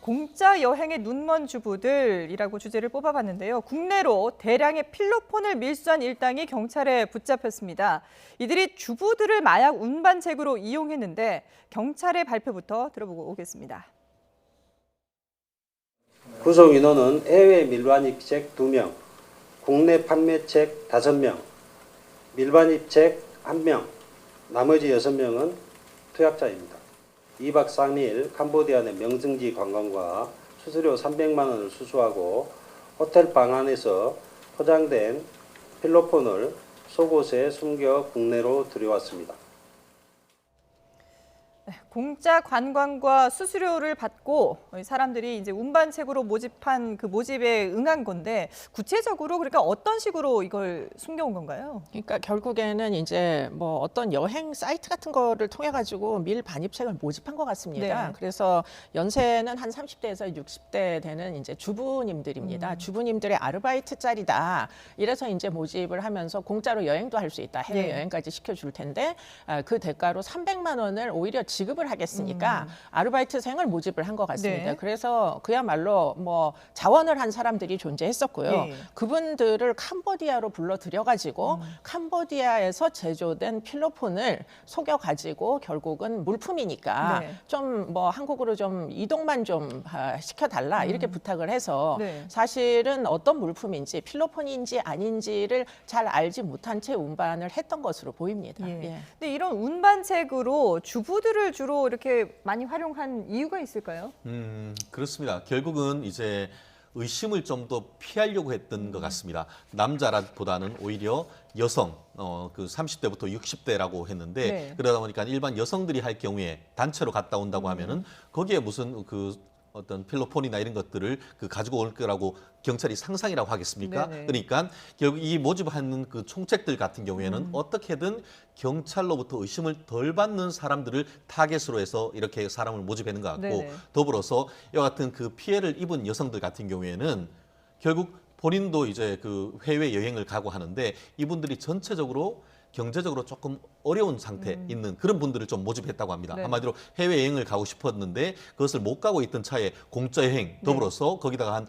공짜 여행의 눈먼 주부들이라고 주제를 뽑아봤는데요. 국내로 대량의 필로폰을 밀수한 일당이 경찰에 붙잡혔습니다. 이들이 주부들을 마약 운반책으로 이용했는데 경찰의 발표부터 들어보고 오겠습니다. 구속 인원은 해외 밀반입책 2명, 국내 판매책 5명, 밀반입책 1명, 나머지 6명은 투약자입니다. 2박 3일 캄보디아 내 명승지 관광과 수수료 300만 원을 수수하고 호텔 방 안에서 포장된 필로폰을 속옷에 숨겨 국내로 들여왔습니다. 공짜 관광과 수수료를 받고 사람들이 이제 운반책으로 모집한 그 모집에 응한 건데 구체적으로 그러니까 어떤 식으로 이걸 숨겨온 건가요? 그러니까 결국에는 이제 뭐 어떤 여행 사이트 같은 거를 통해 가지고 밀 반입책을 모집한 것 같습니다. 네. 그래서 연세는 한 30대에서 60대 되는 이제 주부님들입니다. 주부님들의 아르바이트 짤이다. 이래서 이제 모집을 하면서 공짜로 여행도 할 수 있다. 해외 여행까지 시켜줄 텐데 그 대가로 300만 원을 오히려 지급을 하겠으니까 아르바이트생을 모집을 한 것 같습니다. 네. 그래서 그야말로 뭐 자원을 한 사람들이 존재했었고요. 예. 그분들을 캄보디아로 불러들여가지고 캄보디아에서 제조된 필로폰을 속여가지고 결국은 물품이니까 네. 좀 뭐 한국으로 좀 이동만 좀 시켜달라 이렇게 부탁을 해서 네. 사실은 어떤 물품인지 필로폰인지 아닌지를 잘 알지 못한 채 운반을 했던 것으로 보입니다. 예. 예. 근데 이런 운반책으로 주부들을 주로 이렇게 많이 활용한 이유가 있을까요? 그렇습니다. 결국은 이제 의심을 좀 더 피하려고 했던 것 같습니다. 남자보다는 오히려 여성, 그 30대부터 60대라고 했는데 네. 그러다 보니까 일반 여성들이 할 경우에 단체로 갔다 온다고 하면은 거기에 무슨 그 어떤 필로폰이나 이런 것들을 그 가지고 올 거라고 경찰이 상상이라고 하겠습니까? 네네. 그러니까 결국 이 모집하는 그 총책들 같은 경우에는 어떻게든 경찰로부터 의심을 덜 받는 사람들을 타겟으로 해서 이렇게 사람을 모집하는 것 같고 네네. 더불어서 이와 같은 그 피해를 입은 여성들 같은 경우에는 결국 본인도 이제 그 해외 여행을 가고 하는데 이분들이 전체적으로 경제적으로 조금 어려운 상태에 있는 그런 분들을 좀 모집했다고 합니다. 네. 한마디로 해외여행을 가고 싶었는데 그것을 못 가고 있던 차에 공짜 여행 더불어서 거기다가 한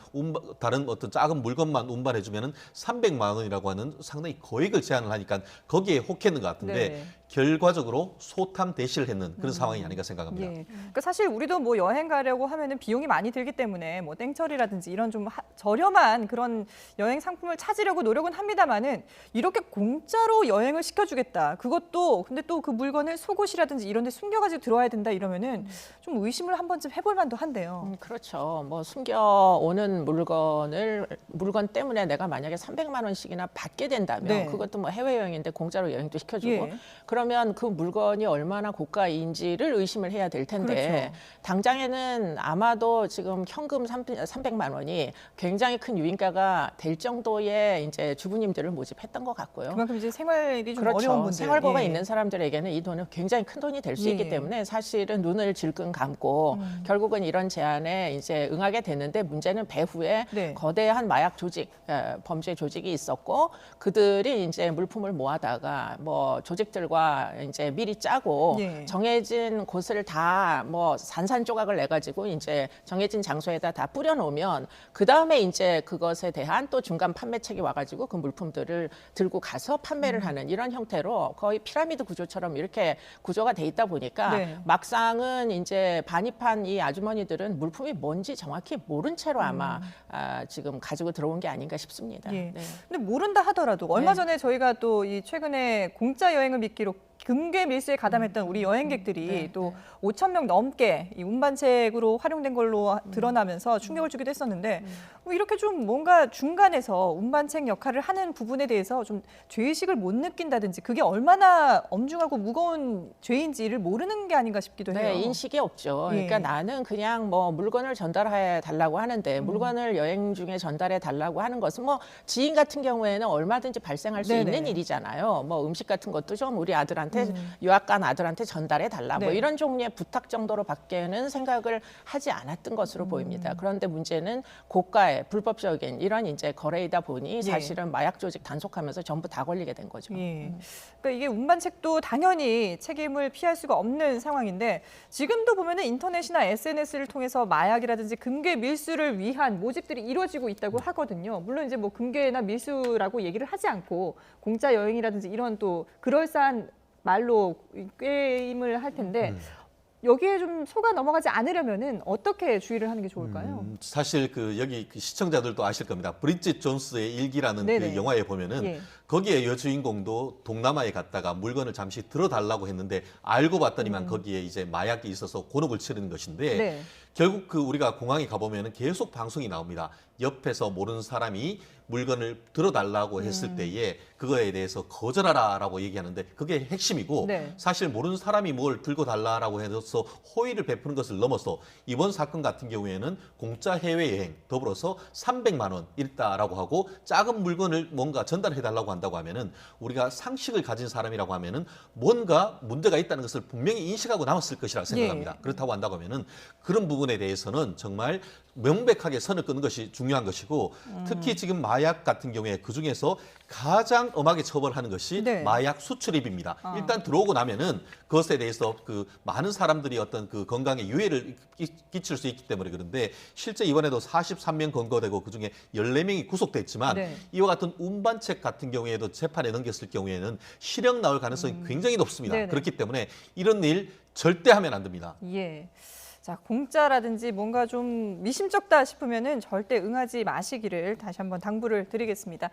다른 어떤 작은 물건만 운반해주면은 300만 원이라고 하는 상당히 거액을 제한을 하니까 거기에 혹했는 것 같은데 네. 결과적으로 소탐 대시를 했는 그런 상황이 아닌가 생각합니다. 예. 그러니까 사실 우리도 뭐 여행 가려고 하면은 비용이 많이 들기 때문에 뭐 땡처리라든지 이런 좀 저렴한 그런 여행 상품을 찾으려고 노력은 합니다만은 이렇게 공짜로 여행을 시켜주겠다. 그것도 근데 또 그 물건을 속옷이라든지 이런 데 숨겨가지고 들어와야 된다 이러면은 좀 의심을 한 번쯤 해볼 만도 한데요. 그렇죠. 뭐 숨겨오는 물건 때문에 내가 만약에 300만 원씩이나 받게 된다면 네. 그것도 뭐 해외여행인데 공짜로 여행도 시켜주고 예. 그러면 그 물건이 얼마나 고가인지를 의심을 해야 될 텐데 그렇죠. 당장에는 아마도 지금 현금 300만 원이 굉장히 큰 유인가가 될 정도의 이제 주부님들을 모집했던 것 같고요. 그만큼 이제 생활이 좀 그렇죠. 어려운 분들. 생활고가 예. 있는 사람들에게는 이 돈은 굉장히 큰 돈이 될 수 예. 있기 때문에 사실은 눈을 질끈 감고 결국은 이런 제안에 이제 응하게 됐는데 문제는 배후에 네. 거대한 마약 조직, 범죄 조직이 있었고 그들이 이제 물품을 모아다가 뭐 조직들과 이제 미리 짜고 예. 정해진 곳을 다 뭐 산산조각을 내 가지고 이제 정해진 장소에다 다 뿌려놓으면 그 다음에 이제 그것에 대한 또 중간 판매책이 와가지고 그 물품들을 들고 가서 판매를 하는 이런 형태로 거의 피라미드 구조처럼 이렇게 구조가 돼 있다 보니까 네. 막상은 이제 반입한 이 아주머니들은 물품이 뭔지 정확히 모른 채로 아마 지금 가지고 들어온 게 아닌가 싶습니다. 예. 네. 근데 모른다 하더라도 얼마 네. 전에 저희가 또 이 최근에 공짜 여행을 미끼로 금괴 밀수에 가담했던 우리 여행객들이 네, 또 5천 명 넘게 이 운반책으로 활용된 걸로 드러나면서 충격을 주기도 했었는데 뭐 이렇게 좀 뭔가 중간에서 운반책 역할을 하는 부분에 대해서 좀 죄의식을 못 느낀다든지 그게 얼마나 엄중하고 무거운 죄인지를 모르는 게 아닌가 싶기도 해요. 네, 인식이 없죠. 예. 그러니까 나는 그냥 뭐 물건을 전달해 달라고 하는데 물건을 여행 중에 전달해 달라고 하는 것은 뭐 지인 같은 경우에는 얼마든지 발생할 수 네네. 있는 일이잖아요. 뭐 음식 같은 것도 좀 우리 아들한테 아들한테 유학 간 아들한테 전달해 달라 뭐 네. 이런 종류의 부탁 정도로밖에는 생각을 하지 않았던 것으로 보입니다. 그런데 문제는 고가의 불법적인 이런 이제 거래이다 보니 사실은 마약 조직 단속하면서 전부 다 걸리게 된 거죠. 예. 그러니까 이게 운반책도 당연히 책임을 피할 수가 없는 상황인데 지금도 보면은 인터넷이나 SNS를 통해서 마약이라든지 금괴 밀수를 위한 모집들이 이루어지고 있다고 하거든요. 물론 이제 뭐 금괴나 밀수라고 얘기를 하지 않고 공짜 여행이라든지 이런 또 그럴싸한 말로 게임을 할 텐데 여기에 좀 속아 넘어가지 않으려면은 어떻게 주의를 하는 게 좋을까요? 사실 그 여기 그 시청자들도 아실 겁니다. 브리짓 존스의 일기라는 네네. 그 영화에 보면은 예. 거기에 여주인공도 동남아에 갔다가 물건을 잠시 들어달라고 했는데 알고 봤더니만 거기에 이제 마약이 있어서 곤혹을 치르는 것인데 네. 결국 그 우리가 공항에 가보면은 계속 방송이 나옵니다. 옆에서 모르는 사람이 물건을 들어달라고 했을 때에 그거에 대해서 거절하라라고 얘기하는데 그게 핵심이고 네. 사실 모르는 사람이 뭘 들고 달라라고 해서 호의를 베푸는 것을 넘어서 이번 사건 같은 경우에는 공짜 해외여행 더불어서 300만 원 일다라고 하고 작은 물건을 뭔가 전달해 달라고 한다고 하면은 우리가 상식을 가진 사람이라고 하면은 뭔가 문제가 있다는 것을 분명히 인식하고 남았을 것이라 생각합니다. 예. 그렇다고 한다고 하면은 그런 부분에 대해서는 정말 명백하게 선을 끄는 것이 중요한 것이고 특히 지금 마약 같은 경우에 그중에서 가장 엄하게 처벌하는 것이 네. 마약 수출입입니다. 일단 들어오고 나면은 그것에 대해서 그 많은 사람들이 어떤 그 건강에 유해를 끼칠 수 있기 때문에 그런데 실제 이번에도 43명 검거되고 그중에 14명이 구속됐지만 네. 이와 같은 운반책 같은 경우에도 재판에 넘겼을 경우에는 실형 나올 가능성이 굉장히 높습니다. 네네. 그렇기 때문에 이런 일 절대 하면 안 됩니다. 예. 자, 공짜라든지 뭔가 좀 미심쩍다 싶으면은 절대 응하지 마시기를 다시 한번 당부를 드리겠습니다.